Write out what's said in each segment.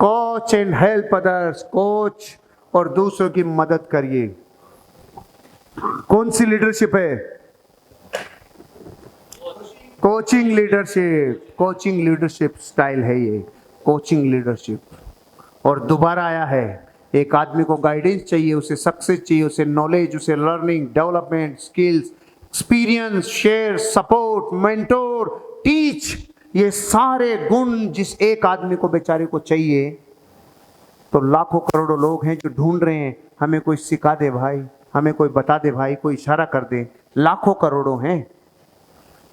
Coach and help others, coach और दूसरों की मदद करिए। कौन सी लीडरशिप है? Coaching leadership. Coaching leadership style है ये, कोचिंग लीडरशिप। और दोबारा आया है, एक आदमी को गाइडेंस चाहिए, उसे सक्सेस चाहिए, उसे नॉलेज, उसे learning, development, skills, experience, share, support, mentor, teach, ये सारे गुण जिस एक आदमी को बेचारे को चाहिए, तो लाखों करोड़ों लोग हैं जो ढूंढ रहे हैं, हमें कोई सिखा दे भाई, हमें कोई बता दे भाई, कोई इशारा कर दे। लाखों करोड़ों हैं।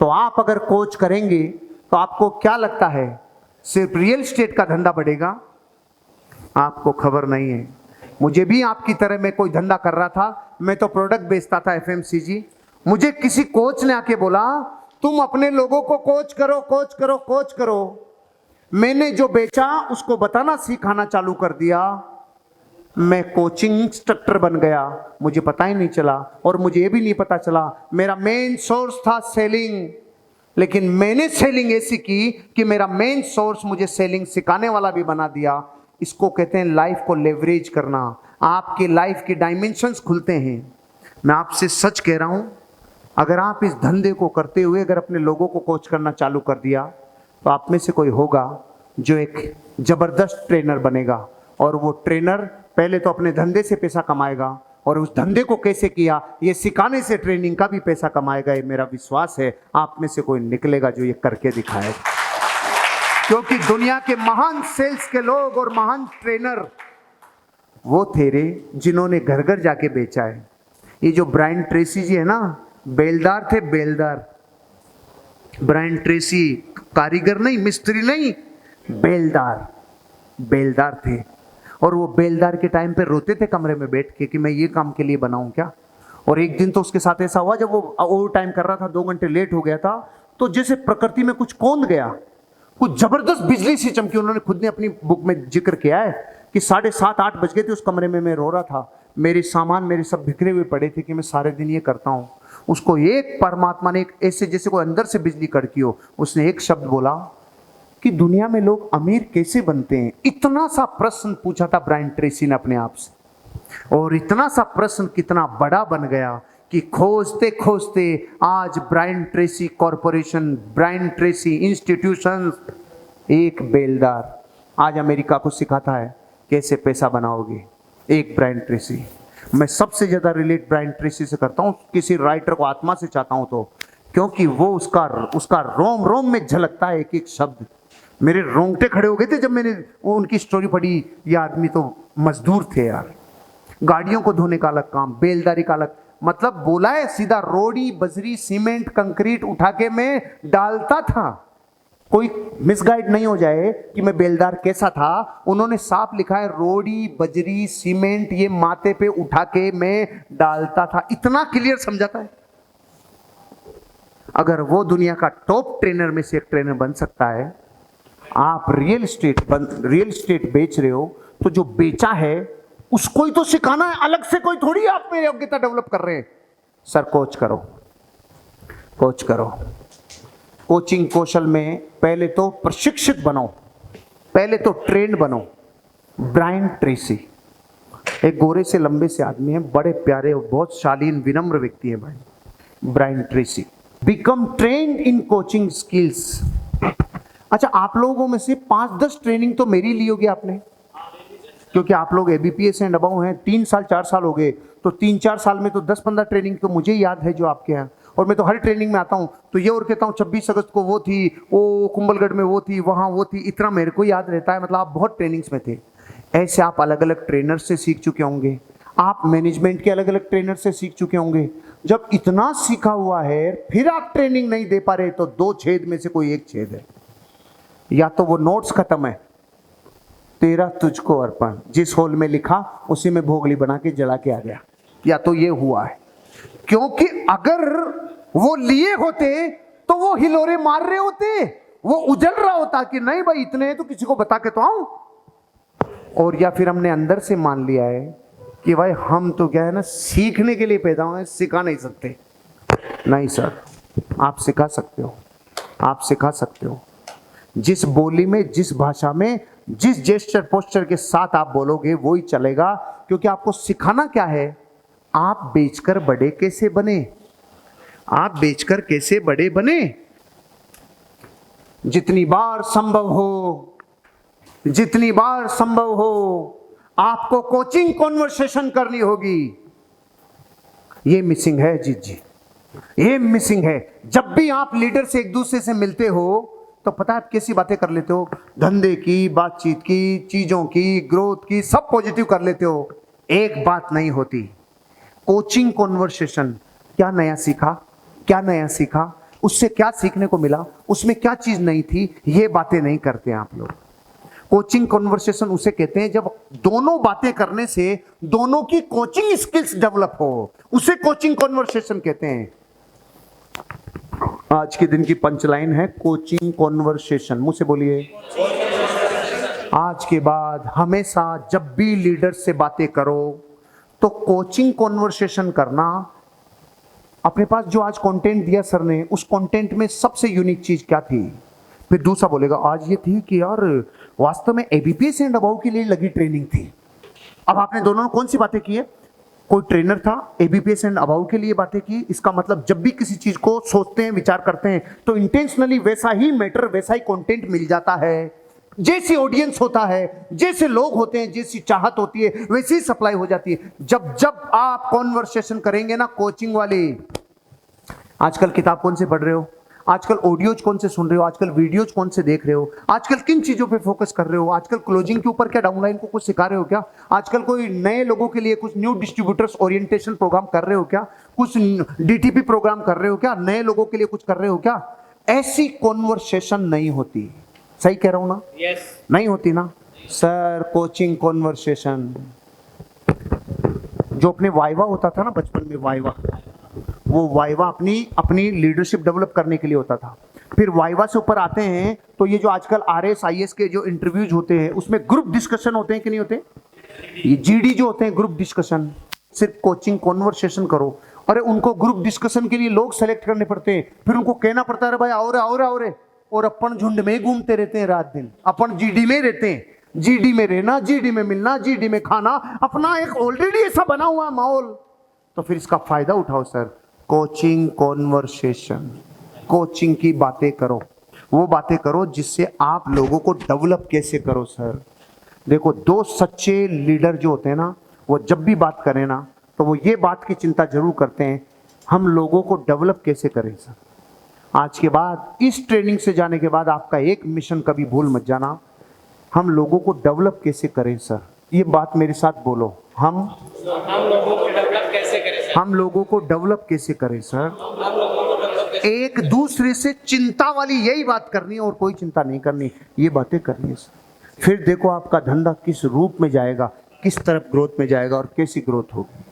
तो आप अगर कोच करेंगे तो आपको क्या लगता है सिर्फ रियल एस्टेट का धंधा बढ़ेगा? आपको खबर नहीं है। मुझे भी आपकी तरह मैं कोई धंधा कर रहा था, मैं तो प्रोडक्ट बेचता था एफएमसीजी। मुझे किसी कोच ने आके बोला तुम अपने लोगों को कोच करो, कोच करो, कोच करो। मैंने जो बेचा उसको बताना सिखाना चालू कर दिया, मैं कोचिंग इंस्ट्रक्टर बन गया। मुझे पता ही नहीं चला, और मुझे ये भी नहीं पता चला मेरा मेन सोर्स था सेलिंग, लेकिन मैंने सेलिंग ऐसी की कि मेरा मेन सोर्स मुझे सेलिंग सिखाने वाला भी बना दिया। इसको कहते हैं लाइफ को लेवरेज करना। आपकी लाइफ के डायमेंशंस खुलते हैं। मैं आपसे सच कह रहा हूं, अगर आप इस धंधे को करते हुए अगर अपने लोगों को कोच करना चालू कर दिया, तो आप में से कोई होगा जो एक जबरदस्त ट्रेनर बनेगा। और वो ट्रेनर पहले तो अपने धंधे से पैसा कमाएगा, और उस धंधे को कैसे किया ये सिखाने से ट्रेनिंग का भी पैसा कमाएगा। ये मेरा विश्वास है आप में से कोई निकलेगा जो ये करके दिखाएगा। क्योंकि दुनिया के महान सेल्स के लोग और महान ट्रेनर वो थे रे जिन्होंने घर घर जाके बेचा है। ये जो ब्रायन ट्रेसी जी है ना, बेलदार थे, बेलदार। ब्रायन ट्रेसी कारीगर नहीं, मिस्त्री नहीं, बेलदार, बेलदार थे। और वो बेलदार के टाइम पे रोते थे कमरे में बैठ के कि मैं ये काम के लिए बनाऊं क्या। और एक दिन तो उसके साथ ऐसा हुआ, जब वो ओवर टाइम कर रहा था, 2 घंटे लेट हो गया था, तो जैसे प्रकृति में कुछ कौंध गया, कुछ जबरदस्त बिजली सी चमकी। उन्होंने खुद ने अपनी बुक में जिक्र किया है कि 7:30-8 बज गए थे उस कमरे में, मैं रो रहा था, मेरे सामान मेरे सब बिखरे हुए पड़े थे कि मैं सारे दिन ये करता हूँ। उसको एक परमात्मा ने एक ऐसे जैसे कोई अंदर से बिजली कड़की हो, उसने एक शब्द बोला कि दुनिया में लोग अमीर कैसे बनते हैं। इतना सा प्रश्न पूछा था ब्रायन ट्रेसी ने अपने आप से, और इतना सा प्रश्न कितना बड़ा बन गया कि खोजते खोजते आज Brian Tracy corporation, Brian Tracy institution, एक बेलदार आज अमेरिका को सिखाता है कैसे पैसा बनाओगे। एक ब्रायन ट्रेसी। मैं सबसे ज्यादा रिलेट ब्रायन ट्रेसी से करता हूँ, किसी राइटर को आत्मा से चाहता हूँ तो, क्योंकि वो उसका रोम रोम में झलकता है एक एक शब्द। मेरे रोंगटे खड़े हो गए थे जब मैंने उनकी स्टोरी पढ़ी। ये आदमी तो मजदूर थे यार, गाड़ियों को धोने का अलग काम, बेलदारी का अलग, मतलब बोला है सीधा, रोड़ी बजरी सीमेंट कंक्रीट उठा के मैं डालता था। कोई मिसगाइड नहीं हो जाए कि मैं बेलदार कैसा था, उन्होंने साफ लिखा है रोड़ी बजरी सीमेंट ये माथे पे उठा के मैं डालता था। इतना क्लियर समझाता है। अगर वो दुनिया का टॉप ट्रेनर में से एक ट्रेनर बन सकता है, आप रियल एस्टेट बेच रहे हो, तो जो बेचा है उसको ही तो सिखाना है, अलग से कोई थोड़ी आप में योग्यता डेवलप कर रहे हैं। सर कोच करो, कोच करो। कोचिंग कौशल में पहले तो प्रशिक्षित बनो, पहले तो ट्रेंड बनो। ब्रायन ट्रेसी एक गोरे से लंबे से आदमी है, बड़े प्यारे और बहुत शालीन विनम्र व्यक्ति है भाई Brian Tracy. Become trend in coaching skills. अच्छा, आप लोगों में से 5-10 ट्रेनिंग तो मेरी ली होगी आपने, क्योंकि आप लोग एबीपीएस एंड अबव हैं, 3 साल 4 साल हो गए, तो 3-4 साल में तो 10-15 ट्रेनिंग तो मुझे याद है जो आपके यहाँ। और मैं तो हर ट्रेनिंग में आता हूँ तो ये और कहता हूँ 26 अगस्त को वो थी, वो कुंभलगढ़ में वो थी, वहाँ वो थी, इतना मेरे को याद रहता है। मतलब आप बहुत ट्रेनिंग्स में थे। ऐसे आप अलग अलग ट्रेनर से सीख चुके होंगे, आप मैनेजमेंट के अलग अलग ट्रेनर से सीख चुके होंगे। जब इतना सीखा हुआ है फिर आप ट्रेनिंग नहीं दे पा रहे, तो 2 छेद में से कोई एक छेद है। या तो वो नोट्स खत्म है, तेरा तुझको अर्पण जिस होल में लिखा उसी में भोगली बना के जला के आ गया, या तो ये हुआ है। क्योंकि अगर वो लिए होते तो वो हिलोरे मार रहे होते, वो उजल रहा होता कि नहीं भाई इतने हैं तो किसी को बता के तो आऊं। और या फिर हमने अंदर से मान लिया है कि भाई हम तो क्या है ना, सीखने के लिए पैदा हुए, सिखा नहीं सकते। नहीं सर, आप सिखा सकते हो, आप सिखा सकते हो। जिस बोली में, जिस भाषा में जिस जेस्चर पोस्चर के साथ आप बोलोगे वो ही चलेगा, क्योंकि आपको सिखाना क्या है, आप बेचकर बड़े कैसे बने, आप बेचकर कैसे बड़े बने। जितनी बार संभव हो, जितनी बार संभव हो आपको कोचिंग कॉन्वर्सेशन करनी होगी। ये मिसिंग है जीत जी, ये मिसिंग है। जब भी आप लीडर से एक दूसरे से मिलते हो तो पता है आप कैसी बातें कर लेते हो, धंधे की, बातचीत की, चीजों की, ग्रोथ की, सब पॉजिटिव कर लेते हो। एक बात नहीं होती, कोचिंग कॉन्वर्सेशन। क्या नया सीखा, क्या नया सीखा, उससे क्या सीखने को मिला, उसमें क्या चीज नहीं थी, ये बातें नहीं करते आप लोग। कोचिंग कॉन्वर्सेशन उसे कहते हैं जब दोनों बातें करने से दोनों की कोचिंग स्किल्स डेवलप हो, उसे कोचिंग कॉन्वर्सेशन कहते हैं। आज के दिन की पंचलाइन है कोचिंग कॉन्वर्सेशन। मुझसे बोलिए, आज के बाद हमेशा जब भी लीडर से बातें करो तो कोचिंग कॉन्वर्सेशन करना। अपने पास जो आज कंटेंट दिया सर ने, उस कंटेंट में सबसे यूनिक चीज क्या थी। फिर दूसरा बोलेगा आज ये थी कि यार वास्तव में एबीपीएस एंड अबाउ के लिए लगी ट्रेनिंग थी। अब आपने दोनों ने कौन सी बातें की है, कोई ट्रेनर था, एबीपीएस एंड अबाउ के लिए बातें की। इसका मतलब जब भी किसी चीज को सोचते हैं, विचार करते हैं तो इंटेंशनली वैसा ही मैटर, वैसा ही कंटेंट मिल जाता है। जैसी ऑडियंस होता है, जैसे लोग होते हैं, जैसी चाहत होती है, वैसी ही सप्लाई हो जाती है। जब जब आप कॉन्वर्सेशन करेंगे ना कोचिंग वाली। आजकल किताब कौन से पढ़ रहे हो, आजकल ऑडियोज कौन से सुन रहे हो, आजकल वीडियोज कौन से देख रहे हो, आजकल किन चीजों पे फोकस कर रहे हो, आजकल क्लोजिंग के ऊपर क्या डाउनलाइन को कुछ सिखा रहे हो क्या, आजकल कोई नए लोगों के लिए कुछ न्यू डिस्ट्रीब्यूटर्स ओरिएंटेशन प्रोग्राम कर रहे हो क्या, कुछ डीटीपी प्रोग्राम कर रहे हो क्या, नए लोगों के लिए कुछ कर रहे हो क्या। ऐसी कॉन्वर्सेशन नहीं होती। सही कह रहा हूं ना? यस। नहीं होती ना सर। कोचिंग कॉन्वर्सेशन जो अपने वाइवा होता था ना बचपन में, वाइवा, वो वाइवा अपनी लीडरशिप डेवलप करने के लिए होता था। फिर वाइवा से ऊपर आते हैं तो ये जो आजकल आरएस आईएएस के जो इंटरव्यूज होते हैं उसमें ग्रुप डिस्कशन होते हैं कि नहीं होते, ये जीडी जो होते हैं ग्रुप डिस्कशन। सिर्फ कोचिंग कॉन्वर्सेशन करो, अरे उनको ग्रुप डिस्कशन के लिए लोग सेलेक्ट करने पड़ते हैं, फिर उनको कहना पड़ता है भाई आओ रे आओ रे आओ रे, और अपन झुंड में घूमते रहते हैं रात दिन, अपन जीडी में रहते हैं, जीडी में रहना, जीडी में मिलना, जीडी में खाना, अपना एक ऑलरेडी ऐसा बना हुआ माहौल। तो फिर इसका फायदा उठाओ सर। कोचिंग कॉन्वर्सेशन, कोचिंग की बातें करो, वो बातें करो जिससे आप लोगों को डेवलप कैसे करो सर। देखो दो सच्चे लीडर जो होते हैं ना, वो जब भी बात करें ना तो वो ये बात की चिंता जरूर करते हैं हम लोगों को डेवलप कैसे करें सर। आज के बाद इस ट्रेनिंग से जाने के बाद आपका एक मिशन कभी भूल मत जाना, हम लोगों को डेवलप कैसे करें सर। ये बात मेरे साथ बोलो, हम लोगों को डेवलप कैसे करें सर? हम लोगों को डेवलप कैसे करें सर। एक दूसरे से चिंता वाली यही बात करनी है और कोई चिंता नहीं करनी, ये बातें करनी है सर। फिर देखो आपका धंधा किस रूप में जाएगा, किस तरफ ग्रोथ में जाएगा और कैसी ग्रोथ होगी।